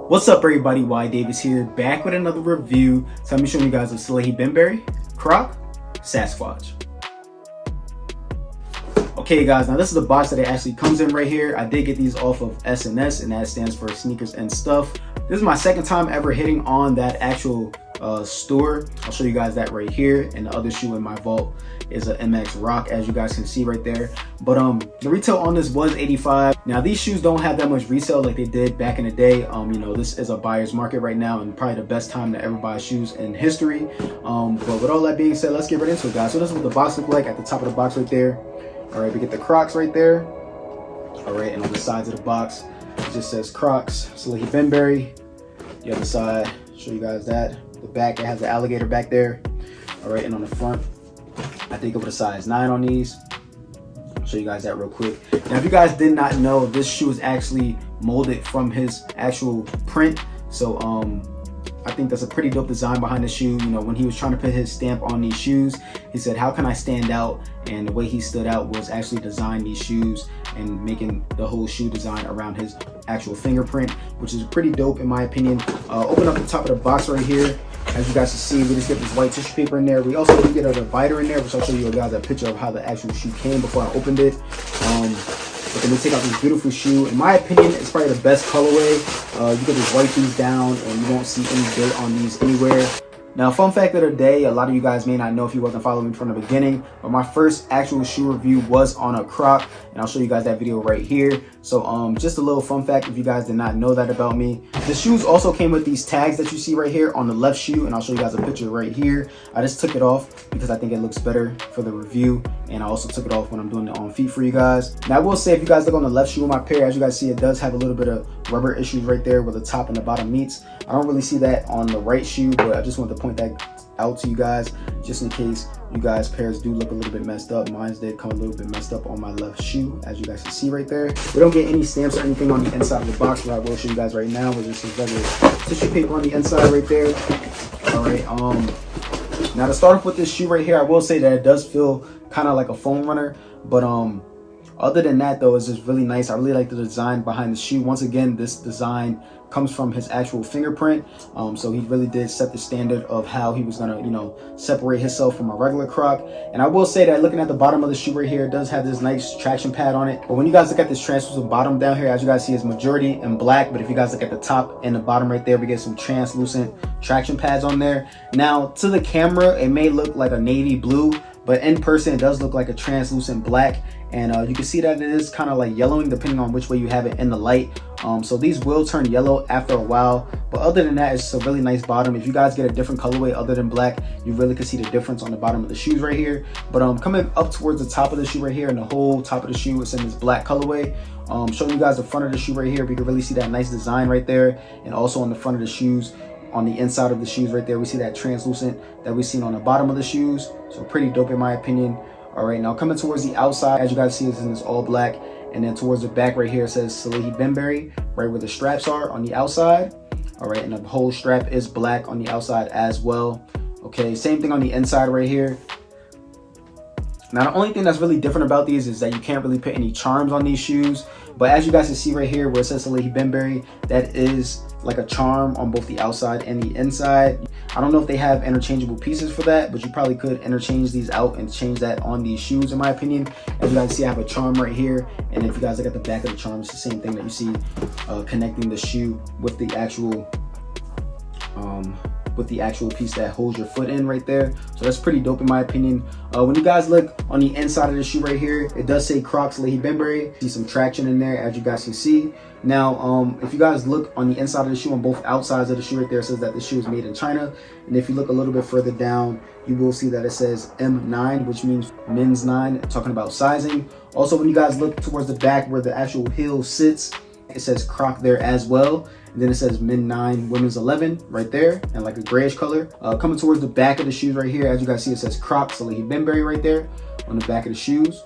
What's up everybody, whydavis here, back with another review. So I'm going to be showing you guys a Salehe Bembury Crocs Sasquatch. Okay guys, now this is the box that it actually comes in right here. I did get these off of S&S, and that stands for Sneakers and Stuff. This is my second time ever hitting on that actual store. I'll show you guys that right here. And the other shoe in my vault is a MX Rock, as you guys can see right there. But the retail on this was $85. Now these shoes don't have that much resale like they did back in the day. You know, this is a buyer's market right now, and probably the best time to ever buy shoes in history. But with all that being said, let's get right into it, guys. So this is what the box looks like. At the top of the box right there, all right, we get the Crocs right there. All right, and on the sides of the box it just says Crocs Salehe Bembury. The other side, show you guys that. The back, it has the alligator back there. All right, and on the front, I think it was a size 9 on these. I'll show you guys that real quick. Now, if you guys did not know, this shoe is actually molded from his actual print. So I think that's a pretty dope design behind the shoe. You know, when he was trying to put his stamp on these shoes, he said, how can I stand out? And the way he stood out was actually designing these shoes and making the whole shoe design around his actual fingerprint, which is pretty dope in my opinion. Open up the top of the box right here. As you guys can see, we just get this white tissue paper in there. We also do get a divider in there, which I'll show you guys a picture of how the actual shoe came before I opened it. But then we take out this beautiful shoe. In my opinion, it's probably the best colorway. You can just wipe these down and you won't see any dirt on these anywhere. Now, fun fact of the day, a lot of you guys may not know if you wasn't following me from the beginning, but my first actual shoe review was on a Croc, and I'll show you guys that video right here. So just a little fun fact if you guys did not know that about me. The shoes also came with these tags that you see right here on the left shoe, and I'll show you guys a picture right here. I just took it off because I think it looks better for the review, and I also took it off when I'm doing it on feet for you guys. Now, I will say, if you guys look on the left shoe of my pair, as you guys see, it does have a little bit of rubber issues right there where the top and the bottom meets. I don't really see that on the right shoe, but I just wanted to point that out to you guys just in case you guys pairs do look a little bit messed up. Mine did come a little bit messed up on my left shoe, as you guys can see right there. We don't get any stamps or anything on the inside of the box, but I will show you guys right now with just some regular tissue paper on the inside right there. All right, now to start off with this shoe right here, I will say that it does feel kind of like a foam runner, but other than that though, it's just really nice. I really like the design behind the shoe. Once again, this design comes from his actual fingerprint, so he really did set the standard of how he was gonna, you know, separate himself from a regular Croc. And I will say that looking at the bottom of the shoe right here, it does have this nice traction pad on it. But when you guys look at this translucent bottom down here, as you guys see, it's majority in black, but if you guys look at the top and the bottom right there, we get some translucent traction pads on there. Now, to the camera, it may look like a navy blue, but in person it does look like a translucent black, and you can see that it is kind of like yellowing depending on which way you have it in the light. So these will turn yellow after a while, but other than that, it's a really nice bottom. If you guys get a different colorway other than black, you really can see the difference on the bottom of the shoes right here. But coming up towards the top of the shoe right here, and the whole top of the shoe is in this black colorway. Showing you guys the front of the shoe right here, we can really see that nice design right there, and also on the front of the shoes, on the inside of the shoes right there, we see that translucent that we've seen on the bottom of the shoes. So pretty dope in my opinion. All right, now coming towards the outside, as you guys see, it's in this all black, and then towards the back right here, it says Salehe Bembury, right where the straps are on the outside. All right, and the whole strap is black on the outside as well. Okay, same thing on the inside right here. Now, the only thing that's really different about these is that you can't really put any charms on these shoes. But as you guys can see right here where it says Salehe Bembury, that is like a charm on both the outside and the inside. I don't know if they have interchangeable pieces for that, but you probably could interchange these out and change that on these shoes, in my opinion. As you guys see, I have a charm right here, and if you guys look at the back of the charm, it's the same thing that you see connecting the shoe with the actual piece that holds your foot in right there. So that's pretty dope in my opinion. When you guys look on the inside of the shoe right here, it does say Crocs Salehe Bembury. See some traction in there, as you guys can see. Now, if you guys look on the inside of the shoe, on both outsides of the shoe right there, it says that the shoe is made in China. And if you look a little bit further down, you will see that it says M9, which means men's 9, talking about sizing. Also, when you guys look towards the back where the actual heel sits, it says Croc there as well. And then it says men 9, women's 11 right there, and like a grayish color. Coming towards the back of the shoes right here, as you guys see, it says Crocs Salehe Bembury right there on the back of the shoes.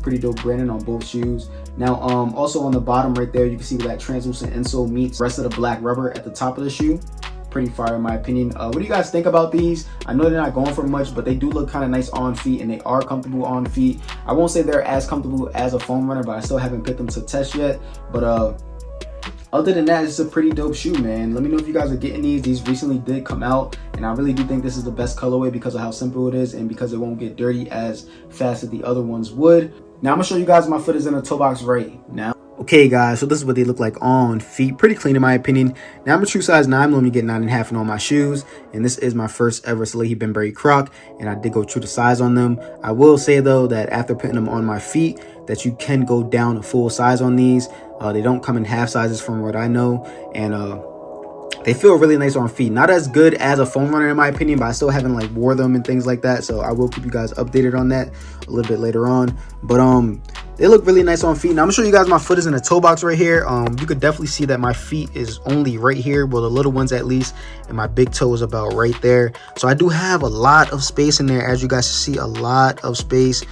Pretty dope branding on both shoes. Now, also on the bottom right there, you can see where that translucent insole meets the rest of the black rubber at the top of the shoe. Pretty fire in my opinion. What do you guys think about these? I know they're not going for much, but they do look kind of nice on feet, and they are comfortable on feet. I won't say they're as comfortable as a foam runner, but I still haven't picked them to test yet. But Other than that, it's a pretty dope shoe, man. Let me know if you guys are getting these. These recently did come out, and I really do think this is the best colorway because of how simple it is and because it won't get dirty as fast as the other ones would. Now I'm gonna show you guys my foot is in a toe box right now. Okay guys, so this is what they look like on feet. Pretty clean in my opinion. Now I'm a true size 9, let me get 9.5 in all my shoes. And this is my first ever Salehe Bembury Croc, and I did go true to size on them. I will say though that after putting them on my feet, that you can go down a full size on these. They don't come in half sizes from what I know, and they feel really nice on feet. Not as good as a foam runner in my opinion, but I still haven't like wore them and things like that, so I will keep you guys updated on that a little bit later on. But they look really nice on feet. Now I'm gonna show you guys my foot is in a toe box right here. You could definitely see that my feet is only right here, well the little ones at least, and my big toe is about right there. So I do have a lot of space in there, as you guys see, a lot of space.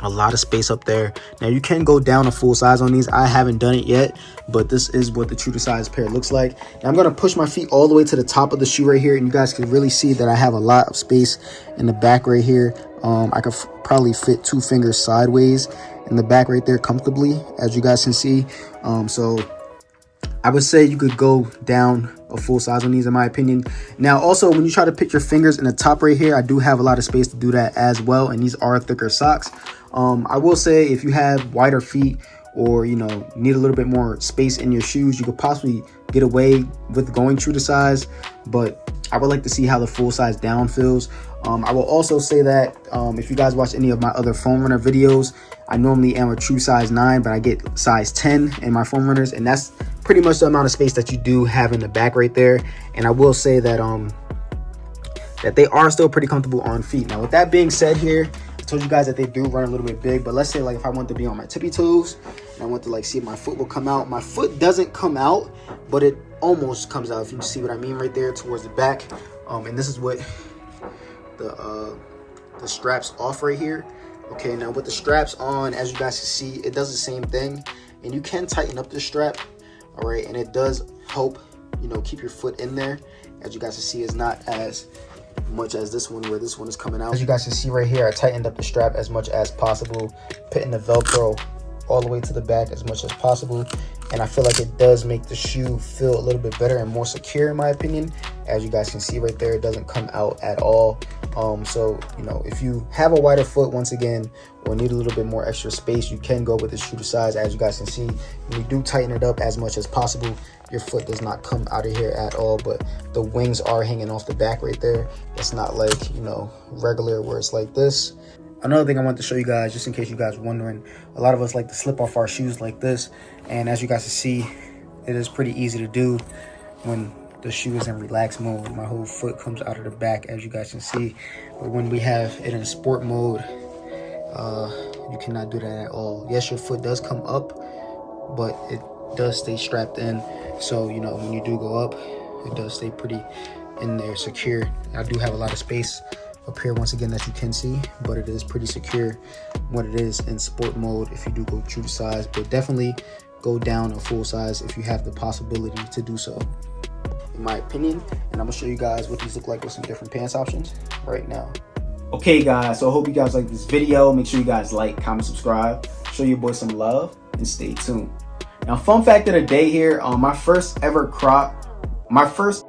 A lot of space up there. Now you can go down a full size on these. I haven't done it yet, but this is what the true to size pair looks like. Now I'm gonna push my feet all the way to the top of the shoe right here, and you guys can really see that I have a lot of space in the back right here. I could probably fit 2 fingers sideways in the back right there comfortably, as you guys can see. So I would say you could go down a full size on these in my opinion. Now also, when you try to put your fingers in the top right here, I do have a lot of space to do that as well, and these are thicker socks. I will say if you have wider feet, or you know, need a little bit more space in your shoes, you could possibly get away with going true to size, but I would like to see how the full size down feels. I will also say that if you guys watch any of my other foam runner videos, I normally am a true size 9, but I get size 10 in my foam runners, and that's pretty much the amount of space that you do have in the back right there. And I will say that that they are still pretty comfortable on feet. Now with that being said here, I told you guys that they do run a little bit big, but let's say like if I want to be on my tippy toes and I want to like see if my foot will come out, my foot doesn't come out, but it almost comes out, if you see what I mean right there towards the back. And this is what the straps off right here. Okay, now with the straps on, as you guys can see, it does the same thing, and you can tighten up the strap, all right, and it does help, you know, keep your foot in there. As you guys can see, it's not as much as this one, where this one is coming out. As you guys can see right here, I tightened up the strap as much as possible, putting the Velcro all the way to the back as much as possible, and I feel like it does make the shoe feel a little bit better and more secure in my opinion. As you guys can see right there, it doesn't come out at all. So you know, if you have a wider foot once again, or need a little bit more extra space, you can go with this true to size. As you guys can see, when you do tighten it up as much as possible, your foot does not come out of here at all, but the wings are hanging off the back right there. It's not like, you know, regular where it's like this. Another thing I want to show you guys, just in case you guys are wondering, a lot of us like to slip off our shoes like this, and as you guys can see, it is pretty easy to do when the shoe is in relaxed mode. My whole foot comes out of the back, as you guys can see. But when we have it in sport mode, you cannot do that at all. Yes, your foot does come up, but it does stay strapped in. So, you know, when you do go up, it does stay pretty in there, secure. I do have a lot of space up here once again that you can see, but it is pretty secure when it is in sport mode if you do go true to size. But definitely go down a full size if you have the possibility to do so, in my opinion. And I'm gonna show you guys what these look like with some different pants options right now. Okay guys, so I hope you guys like this video. Make sure you guys like, comment, subscribe, show your boy some love, and stay tuned. Now, fun fact of the day here, my first ever Croc, my first